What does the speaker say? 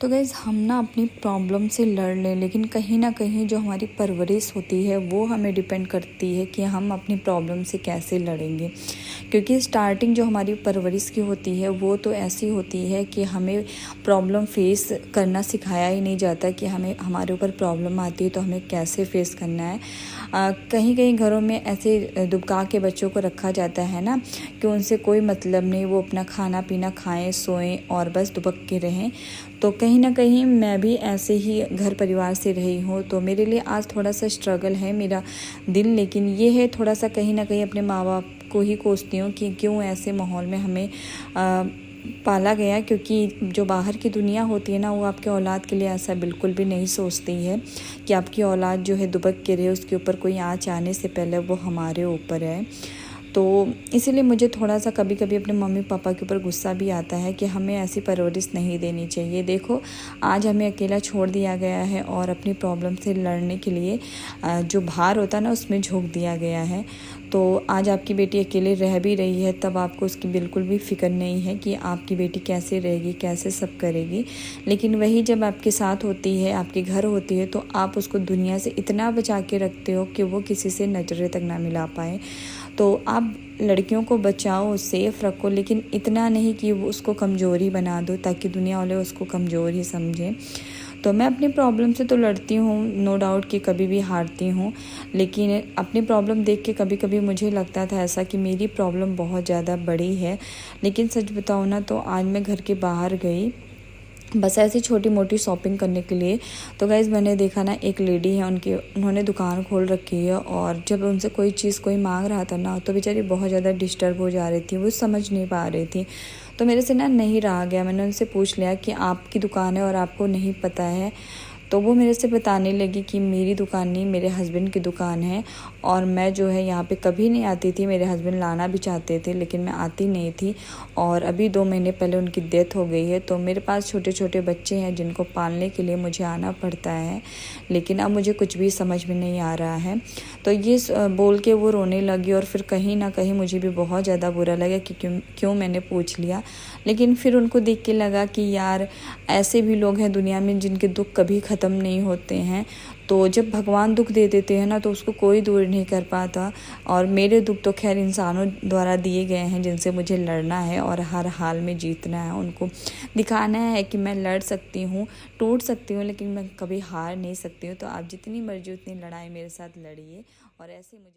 तो गाइज़ हम ना अपनी प्रॉब्लम से लड़ लें, लेकिन कहीं ना कहीं जो हमारी परवरिश होती है वो हमें डिपेंड करती है कि हम अपनी प्रॉब्लम से कैसे लड़ेंगे। क्योंकि स्टार्टिंग जो हमारी परवरिश की होती है वो तो ऐसी होती है कि हमें प्रॉब्लम फेस करना सिखाया ही नहीं जाता कि हमें हमारे ऊपर प्रॉब्लम आती है तो हमें कैसे फेस करना है। कहीं कहीं घरों में ऐसे दुबका के बच्चों को रखा जाता है ना कि उनसे कोई मतलब नहीं, वो अपना खाना पीना खाएं सोएं और बस दुबक के रहें। तो कहीं ना कहीं मैं भी ऐसे ही घर परिवार से रही हूँ, तो मेरे लिए आज थोड़ा सा स्ट्रगल है मेरा दिल, लेकिन ये है थोड़ा सा कहीं ना कहीं अपने माँ बाप को ही कोसती हूँ कि क्यों ऐसे माहौल में हमें पाला गया। क्योंकि जो बाहर की दुनिया होती है ना वो आपके औलाद के लिए ऐसा बिल्कुल भी नहीं सोचती है कि आपकी औलाद जो है दुबक के रहे, उसके ऊपर कोई आँच आने से पहले वो हमारे ऊपर है। तो इसीलिए मुझे थोड़ा सा कभी कभी अपने मम्मी पापा के ऊपर गुस्सा भी आता है कि हमें ऐसी परवरिश नहीं देनी चाहिए। देखो आज हमें अकेला छोड़ दिया गया है और अपनी प्रॉब्लम से लड़ने के लिए जो भार होता है ना उसमें झोंक दिया गया है। तो आज आपकी बेटी अकेले रह भी रही है तब आपको उसकी बिल्कुल भी फ़िक्र नहीं है कि आपकी बेटी कैसे रहेगी, कैसे सब करेगी। लेकिन वही जब आपके साथ होती है, आपके घर होती है, तो आप उसको दुनिया से इतना बचा के रखते हो कि वो किसी से नज़रें तक ना मिला पाए। तो आप लड़कियों को बचाओ, सेफ़ रखो, लेकिन इतना नहीं कि वो उसको कमज़ोरी बना दो ताकि दुनिया वाले उसको कमज़ोर ही समझें। तो मैं अपनी प्रॉब्लम से तो लड़ती हूँ, नो डाउट कि कभी भी हारती हूँ, लेकिन अपनी प्रॉब्लम देख के कभी कभी मुझे लगता था ऐसा कि मेरी प्रॉब्लम बहुत ज़्यादा बड़ी है। लेकिन सच बताऊँ ना तो आज मैं घर के बाहर गई बस ऐसी छोटी मोटी शॉपिंग करने के लिए। तो गाइज़ मैंने देखा ना एक लेडी है, उन्होंने दुकान खोल रखी है और जब उनसे कोई चीज़ कोई मांग रहा था ना तो बेचारी बहुत ज़्यादा डिस्टर्ब हो जा रही थी, वो समझ नहीं पा रही थी। तो मेरे से ना नहीं रहा गया, मैंने उनसे पूछ लिया कि आपकी दुकान है और आपको नहीं पता है। तो वो मेरे से बताने लगी कि मेरी दुकान नहीं, मेरे हस्बैंड की दुकान है और मैं जो है यहाँ पे कभी नहीं आती थी। मेरे हस्बैंड लाना भी चाहते थे लेकिन मैं आती नहीं थी और अभी 2 महीने पहले उनकी डेथ हो गई है। तो मेरे पास छोटे छोटे बच्चे हैं जिनको पालने के लिए मुझे आना पड़ता है, लेकिन अब मुझे कुछ भी समझ में नहीं आ रहा है। तो ये बोल के वो रोने लगी और फिर कहीं ना कहीं मुझे भी बहुत ज़्यादा बुरा लगा कि क्यों मैंने पूछ लिया। लेकिन फिर उनको देख के लगा कि यार ऐसे भी लोग हैं दुनिया में जिनके दुख कभी ख़त्म नहीं होते हैं। तो जब भगवान दुख दे देते हैं ना तो उसको कोई दूर नहीं कर पाता। और मेरे दुख तो खैर इंसानों द्वारा दिए गए हैं जिनसे मुझे लड़ना है और हर हाल में जीतना है। उनको दिखाना है कि मैं लड़ सकती हूँ, टूट सकती हूँ, लेकिन मैं कभी हार नहीं सकती हूँ। तो आप जितनी मर्जी उतनी लड़ाई मेरे साथ लड़िए और ऐसे मुझे